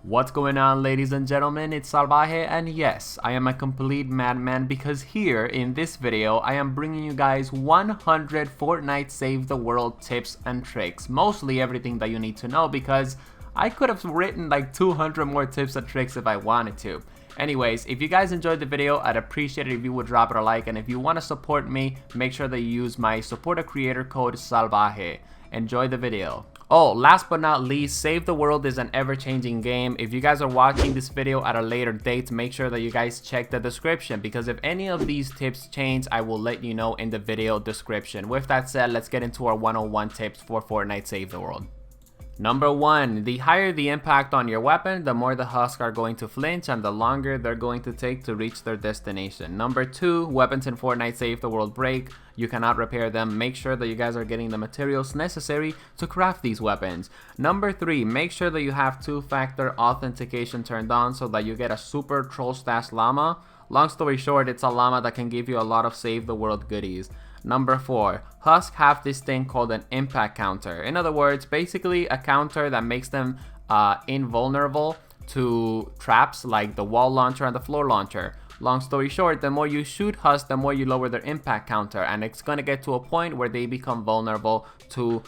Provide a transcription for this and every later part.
What's going on, ladies and gentlemen? It's Salvajee, and yes, I am a complete madman because here in this video I am bringing you guys 100 Fortnite Save the World tips and tricks. Mostly everything that you need to know because I could have written like 200 more tips and tricks if I wanted to. Anyways, if you guys enjoyed the video, I'd appreciate it if you would drop it a like, and if you want to support me, make sure that you use my support a creator code Salvajee. Enjoy the video. Oh, last but not least, Save the World is an ever-changing game. If you guys are watching this video at a later date, make sure that you guys check the description, because if any of these tips change, I will let you know in the video description. With that said, let's get into our 101 tips for Fortnite Save the World. Number 1, the higher the impact on your weapon, the more the husks are going to flinch and the longer they're going to take to reach their destination. Number 2, weapons in Fortnite Save the World break. You cannot repair them. Make sure that you guys are getting the materials necessary to craft these weapons. Number 3, make sure that you have 2-factor authentication turned on so that you get a super troll stash llama. Long story short, it's a llama that can give you a lot of Save the World goodies. Number 4, husks have this thing called an impact counter. In other words, basically a counter that makes them invulnerable to traps like the wall launcher and the floor launcher. Long story short, the more you shoot husks, the more you lower their impact counter, and it's going to get to a point where they become vulnerable to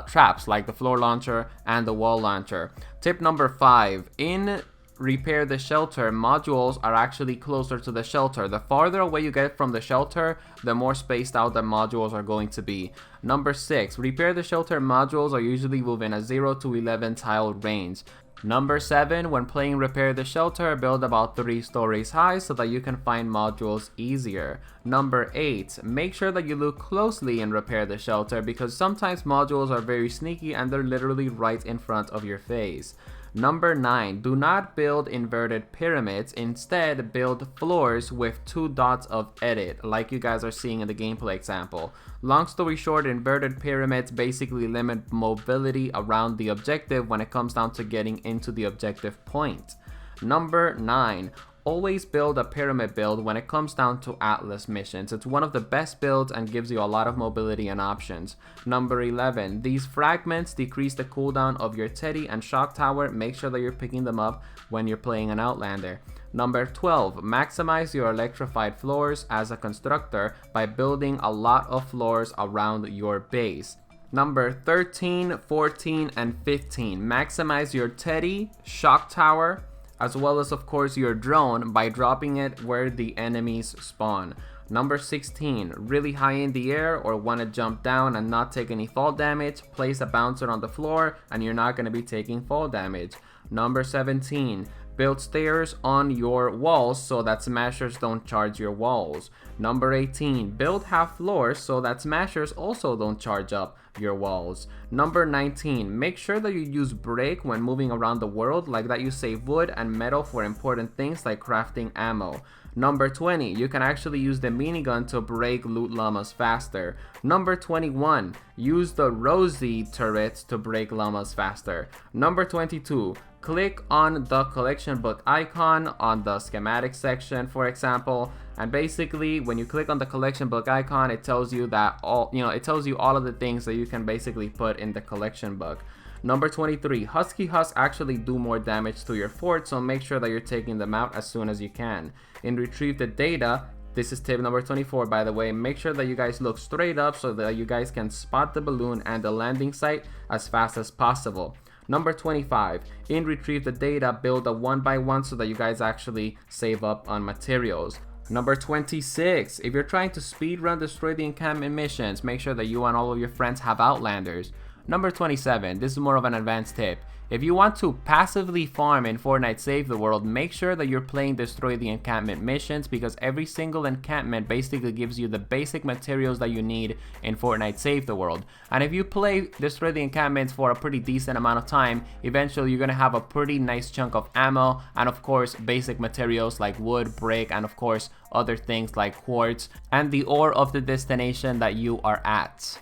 traps like the floor launcher and the wall launcher. Tip number 5, in Repair the Shelter, modules are actually closer to the shelter. The farther away you get from the shelter, the more spaced out the modules are going to be. Number 6, Repair the Shelter modules are usually within a 0 to 11 tile range. Number 7, when playing Repair the Shelter, build about 3 stories high so that you can find modules easier. Number 8, make sure that you look closely in Repair the Shelter because sometimes modules are very sneaky and they're literally right in front of your face. Number 9, do not build inverted pyramids. Instead, build floors with 2 dots of edit, like you guys are seeing in the gameplay example. Long story short, inverted pyramids basically limit mobility around the objective when it comes down to getting into the objective point. Number 9, always build a pyramid build when it comes down to Atlas missions. It's one of the best builds and gives you a lot of mobility and options. Number 11, these fragments decrease the cooldown of your Teddy and Shock Tower. Make sure that you're picking them up when you're playing an Outlander. Number 12, maximize your electrified floors as a constructor by building a lot of floors around your base. Number 13, 14, and 15, maximize your Teddy, Shock Tower, as well as of course your drone by dropping it where the enemies spawn. Number 16, really high in the air or want to jump down and not take any fall damage, place a bouncer on the floor and you're not going to be taking fall damage. Number 17, build stairs on your walls so that smashers don't charge your walls. Number 18, build half floors so that smashers also don't charge up your walls. Number 19, make sure that you use break when moving around the world, like that you save wood and metal for important things like crafting ammo. Number 20, you can actually use the minigun to break loot llamas faster. Number 21, use the Rosie turrets to break llamas faster. Number 22, click on the collection book icon on the schematic section, for example, and basically when you click on the collection book icon, it tells you that it tells you all of the things that you can basically put in the collection book. Number 23, husky husks actually do more damage to your fort, so make sure that you're taking them out as soon as you can. In retrieve the data, this is tip number 24 by the way, make sure that you guys look straight up so that you guys can spot the balloon and the landing site as fast as possible. Number 25, in retrieve the data, build a 1x1 so that you guys actually save up on materials. Number 26, if you're trying to speedrun destroy the encampment missions, make sure that you and all of your friends have Outlanders. Number 27, this is more of an advanced tip. If you want to passively farm in Fortnite Save the World, make sure that you're playing Destroy the Encampment missions because every single encampment basically gives you the basic materials that you need in Fortnite Save the World. And if you play Destroy the Encampments for a pretty decent amount of time, eventually you're going to have a pretty nice chunk of ammo and of course basic materials like wood, brick, and of course other things like quartz and the ore of the destination that you are at.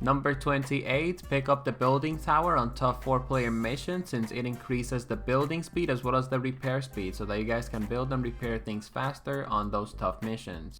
Number 28, pick up the building tower on tough 4-player missions since it increases the building speed as well as the repair speed so that you guys can build and repair things faster on those tough missions.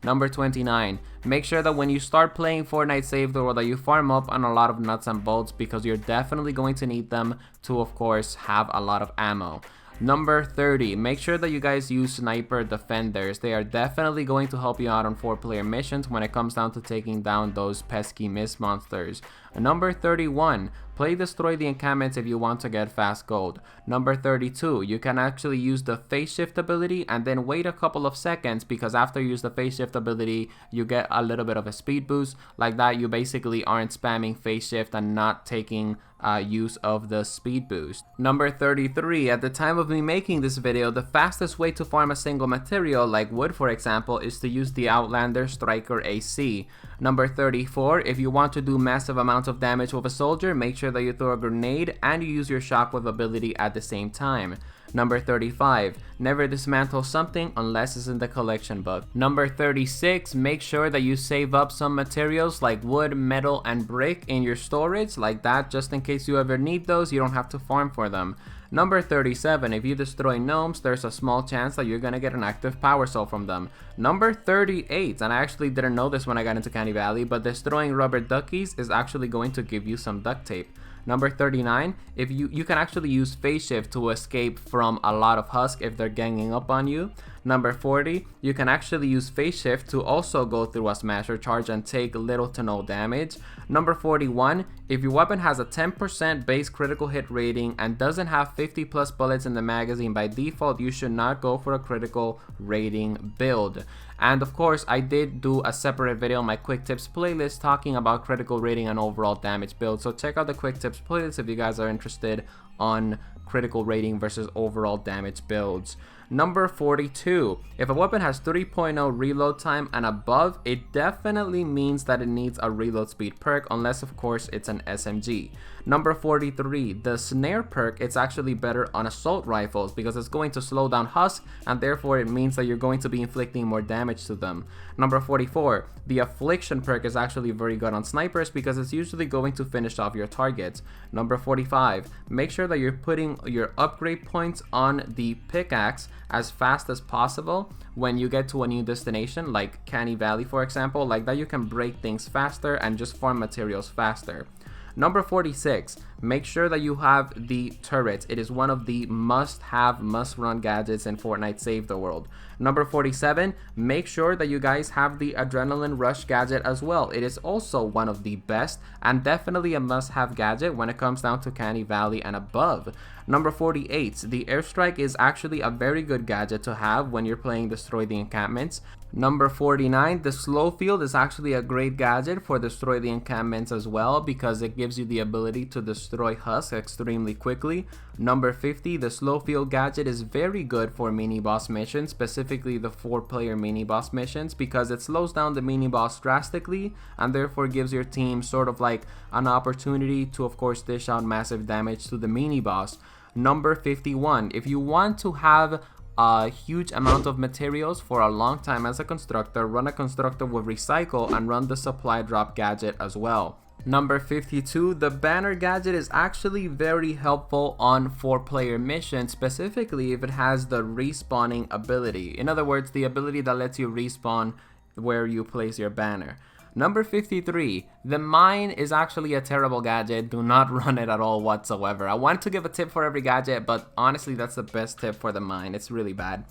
Number 29, make sure that when you start playing Fortnite Save the World that you farm up on a lot of nuts and bolts, because you're definitely going to need them to, of course, have a lot of ammo. Number 30, make sure that you guys use sniper defenders. They are definitely going to help you out on 4-player missions when it comes down to taking down those pesky mist monsters. Number 31, play destroy the encampments if you want to get fast gold. Number 32, you can actually use the phase shift ability and then wait a couple of seconds, because after you use the phase shift ability, you get a little bit of a speed boost. Like that, you basically aren't spamming phase shift and not taking use of the speed boost. Number 33, at the time of me making this video, the fastest way to farm a single material, like wood for example, is to use the Outlander Striker AC. Number 34, if you want to do massive amounts of damage with a soldier, make sure that you throw a grenade and you use your shockwave ability at the same time. Number 35, never dismantle something unless it's in the collection book. Number 36, make sure that you save up some materials like wood, metal, and brick in your storage, like that, just in case you ever need those, you don't have to farm for them. Number 37, if you destroy gnomes, there's a small chance that you're gonna get an active power cell from them. Number 38, and I actually didn't know this when I got into Canny Valley, but destroying rubber duckies is actually going to give you some duct tape. Number 39, if you can actually use phase shift to escape from a lot of husk if they're ganging up on you. Number 40, you can actually use phase shift to also go through a smasher charge and take little to no damage. Number 41, if your weapon has a 10% base critical hit rating and doesn't have 50 plus bullets in the magazine by default, you should not go for a critical rating build. And of course, I did do a separate video on my quick tips playlist talking about critical rating and overall damage build, so check out the quick tips playlist if you guys are interested on critical rating versus overall damage builds. Number 42, if a weapon has 3.0 reload time and above, it definitely means that it needs a reload speed perk, unless of course it's an SMG. Number 43, the snare perk, it's actually better on assault rifles because it's going to slow down husk, and therefore it means that you're going to be inflicting more damage to them. Number 44, the affliction perk is actually very good on snipers because it's usually going to finish off your targets. Number 45, make sure that you're putting your upgrade points on the pickaxe as fast as possible when you get to a new destination, like Canny Valley for example. Like that, you can break things faster and just farm materials faster. Number 46, make sure that you have the turret. It is one of the must-have, must-run gadgets in Fortnite Save the World. Number 47, make sure that you guys have the Adrenaline Rush gadget as well. It is also one of the best and definitely a must-have gadget when it comes down to Canny Valley and above. Number 48, the airstrike is actually a very good gadget to have when you're playing Destroy the Encampments. Number 49, the slow field is actually a great gadget for Destroy the Encampments as well because it gives you the ability to destroy husks extremely quickly. Number 50, the slow field gadget is very good for mini boss missions, specifically the 4-player mini boss missions, because it slows down the mini boss drastically and therefore gives your team sort of like an opportunity to of course dish out massive damage to the mini boss. Number 51, if you want to have a huge amount of materials for a long time as a constructor, run a constructor with recycle and run the supply drop gadget as well. Number 52, the banner gadget is actually very helpful on 4-player missions, specifically if it has the respawning ability. In other words, the ability that lets you respawn where you place your banner. Number 53, the mine is actually a terrible gadget. Do not run it at all whatsoever. I want to give a tip for every gadget, but honestly that's the best tip for the mine. It's really bad.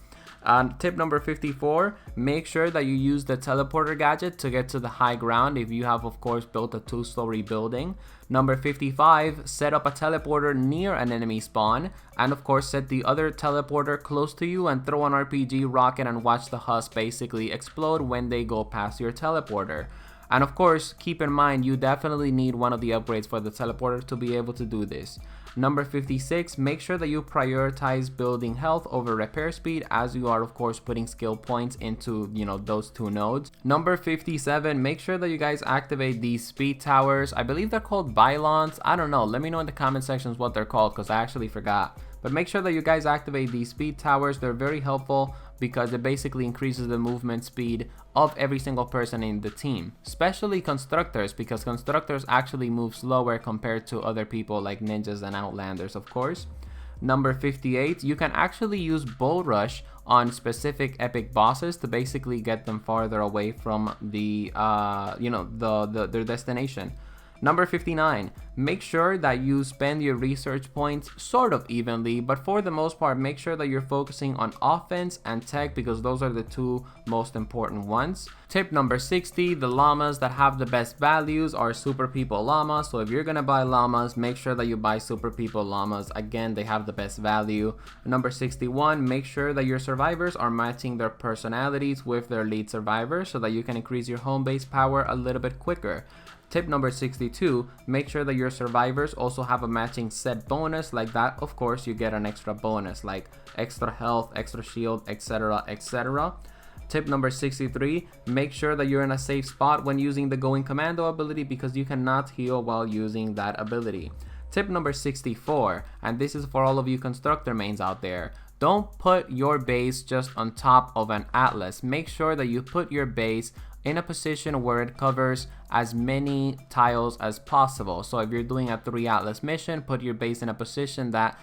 Tip number 54, make sure that you use the teleporter gadget to get to the high ground if you have of course built a 2-story building. Number 55, set up a teleporter near an enemy spawn and of course set the other teleporter close to you and throw an RPG rocket and watch the husk basically explode when they go past your teleporter. And of course, keep in mind you definitely need one of the upgrades for the teleporter to be able to do this. Number 56, make sure that you prioritize building health over repair speed, as you are of course putting skill points into, you know, those 2 nodes. Number 57, make sure that you guys activate these speed towers. I believe they're called bylons. I don't know. Let me know in the comment sections what they're called because I actually forgot. But make sure that you guys activate these speed towers. They're very helpful because it basically increases the movement speed of every single person in the team, especially constructors, because constructors actually move slower compared to other people like ninjas and outlanders of course. Number 58, you can actually use Bull Rush on specific epic bosses to basically get them farther away from the their destination. Number 59, make sure that you spend your research points sort of evenly, but for the most part, make sure that you're focusing on offense and tech because those are the two most important ones. Tip number 60, the llamas that have the best values are Super People llamas. So if you're gonna buy llamas, make sure that you buy Super People llamas. Again, they have the best value. Number 61, make sure that your survivors are matching their personalities with their lead survivors so that you can increase your home base power a little bit quicker. Tip number 62, make sure that your survivors also have a matching set bonus. Like that, of course, you get an extra bonus like extra health, extra shield, etc, etc. Tip number 63, make sure that you're in a safe spot when using the Going Commando ability because you cannot heal while using that ability. Tip number 64, and this is for all of you constructor mains out there, don't put your base just on top of an atlas. Make sure that you put your base in a position where it covers as many tiles as possible. So if you're doing a 3 atlas mission, put your base in a position that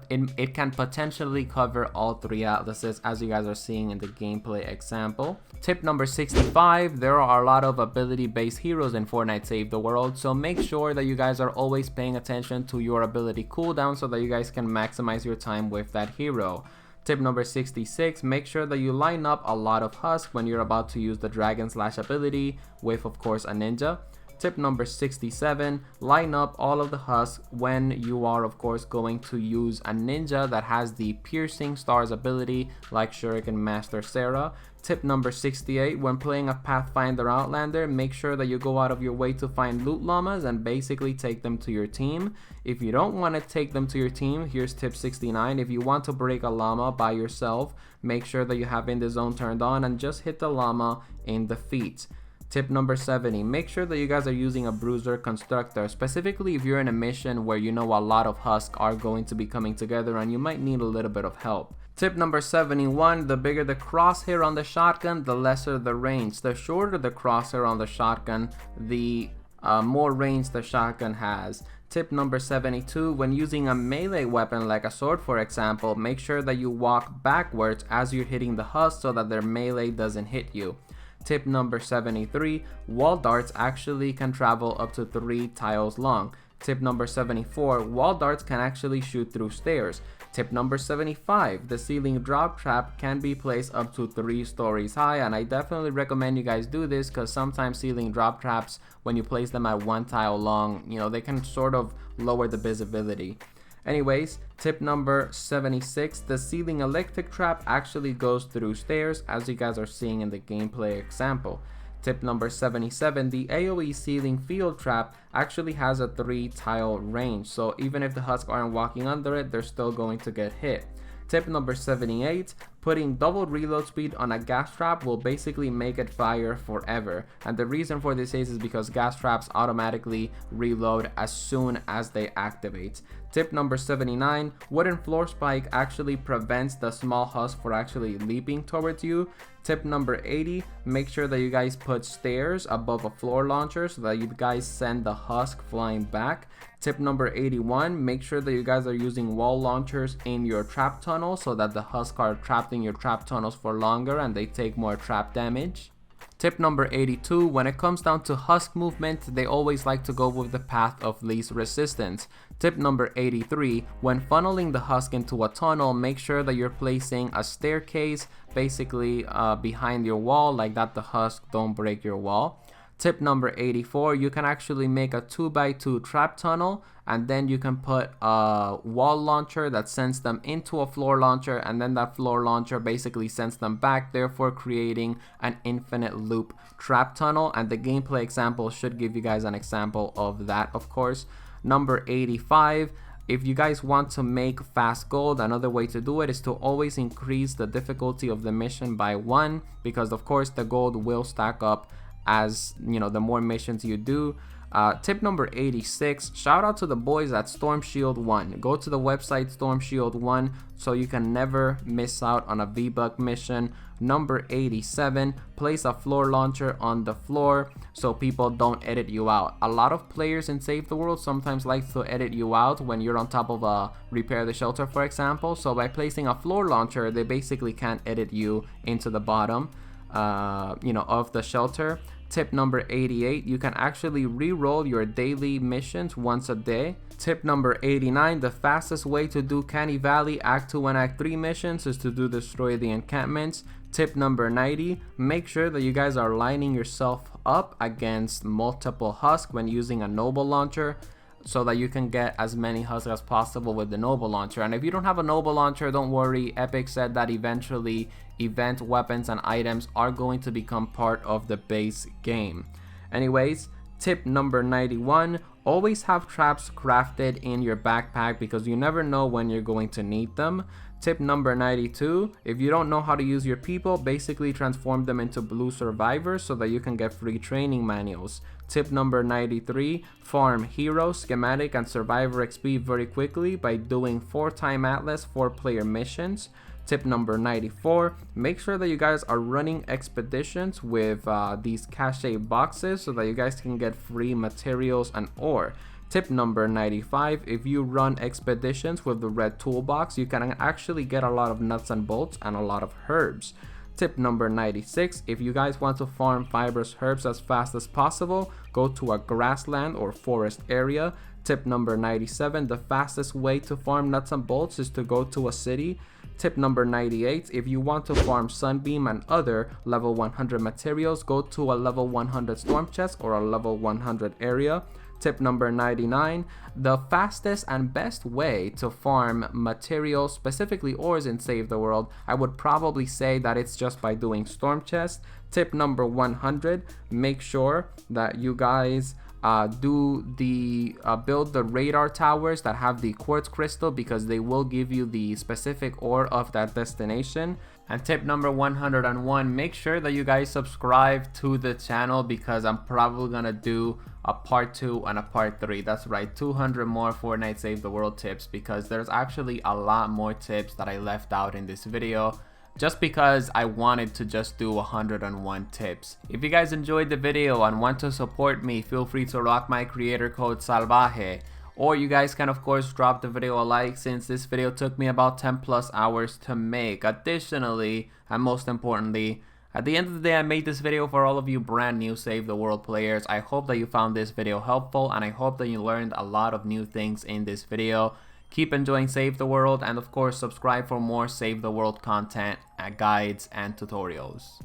it can potentially cover all 3 atlases, as you guys are seeing in the gameplay example. Tip number 65, there are a lot of ability based heroes in Fortnite Save the World, so make sure that you guys are always paying attention to your ability cooldown so that you guys can maximize your time with that hero. Tip number 66, make sure that you line up a lot of husk when you're about to use the Dragon Slash ability with, of course, a ninja. Tip number 67, line up all of the husks when you are, of course, going to use a ninja that has the Piercing Stars ability like Shuriken Master Sarah. Tip number 68, when playing a Pathfinder Outlander, make sure that you go out of your way to find loot llamas and basically take them to your team. If you don't want to take them to your team, here's tip 69. If you want to break a llama by yourself, make sure that you have in the zone turned on and just hit the llama in the feet. Tip number 70, make sure that you guys are using a bruiser constructor, specifically if you're in a mission where you know a lot of husks are going to be coming together and you might need a little bit of help. Tip number 71, the bigger the crosshair on the shotgun, the lesser the range. The shorter the crosshair on the shotgun, the more range the shotgun has. Tip number 72, when using a melee weapon like a sword for example, make sure that you walk backwards as you're hitting the husk so that their melee doesn't hit you. Tip number 73, wall darts actually can travel up to 3 tiles long. Tip number 74, wall darts can actually shoot through stairs. Tip number 75, the ceiling drop trap can be placed up to 3 stories high, and I definitely recommend you guys do this because sometimes ceiling drop traps, when you place them at 1 tile long, they can sort of lower the visibility. Anyways, tip number 76, the ceiling electric trap actually goes through stairs, as you guys are seeing in the gameplay example. Tip number 77, the AoE ceiling field trap actually has a 3 tile range, so even if the husks aren't walking under it, they're still going to get hit. Tip number 78, putting double reload speed on a gas trap will basically make it fire forever. And the reason for this is because gas traps automatically reload as soon as they activate. Tip number 79, wooden floor spike actually prevents the small husk from actually leaping towards you. Tip number 80, make sure that you guys put stairs above a floor launcher so that you guys send the husk flying back. Tip number 81, make sure that you guys are using wall launchers in your trap tunnel so that the husks are trapped in your trap tunnels for longer and they take more trap damage. Tip number 82, when it comes down to husk movement, they always like to go with the path of least resistance. Tip number 83, when funneling the husk into a tunnel, make sure that you're placing a staircase basically behind your wall, like that the husk don't break your wall. Tip number 84, you can actually make a 2x2 trap tunnel and then you can put a wall launcher that sends them into a floor launcher, and then that floor launcher basically sends them back, therefore creating an infinite loop trap tunnel, and the gameplay example should give you guys an example of that, of course. Number 85, if you guys want to make fast gold, another way to do it is to always increase the difficulty of the mission by 1, because of course the gold will stack up as the more missions you do. Tip number 86, shout out to the boys at Storm Shield 1. Go to the website Storm Shield 1 so you can never miss out on a V-Buck mission. Number 87, place a floor launcher on the floor so people don't edit you out. A lot of players in Save the World sometimes like to edit you out when you're on top of a repair the shelter, for example. So by placing a floor launcher, they basically can't edit you into the bottom of the shelter. Tip number 88, you can actually re-roll your daily missions once a day. Tip number 89, the fastest way to do Canny Valley Act 2 and Act 3 missions is to destroy the encampments. Tip number 90, make sure that you guys are lining yourself up against multiple husks when using a noble launcher, so that you can get as many husks as possible with the noble launcher. And if you don't have a noble launcher, don't worry, Epic said that eventually event weapons and items are going to become part of the base game. Anyways, tip number 91, always have traps crafted in your backpack because you never know when you're going to need them. Tip number 92, if you don't know how to use your people, basically transform them into blue survivors so that you can get free training manuals. Tip number 93, farm hero, schematic, and survivor XP very quickly by doing 4-time Atlas 4-player missions. Tip number 94, make sure that you guys are running expeditions with these cache boxes so that you guys can get free materials and ore. Tip number 95, if you run expeditions with the red toolbox, you can actually get a lot of nuts and bolts and a lot of herbs. Tip number 96, if you guys want to farm fibrous herbs as fast as possible, go to a grassland or forest area. Tip number 97, the fastest way to farm nuts and bolts is to go to a city. Tip number 98, if you want to farm sunbeam and other level 100 materials, go to a level 100 storm chest or a level 100 area. Tip number 99, the fastest and best way to farm materials, specifically ores in Save the World, I would probably say that it's just by doing storm chests. Tip number 100, make sure that you guys build the radar towers that have the quartz crystal, because they will give you the specific ore of that destination. And tip number 101, make sure that you guys subscribe to the channel because I'm probably gonna do a part 2 and a part 3. That's right, 200 more Fortnite Save the World tips, because there's actually a lot more tips that I left out in this video just because I wanted to just do 101 tips. If you guys enjoyed the video and want to support me, feel free to rock my creator code Salvajee. Or you guys can of course drop the video a like, since this video took me about 10+ hours to make. Additionally, and most importantly, at the end of the day, I made this video for all of you brand new Save the World players. I hope that you found this video helpful, and I hope that you learned a lot of new things in this video. Keep enjoying Save the World, and of course subscribe for more Save the World content, guides, and tutorials.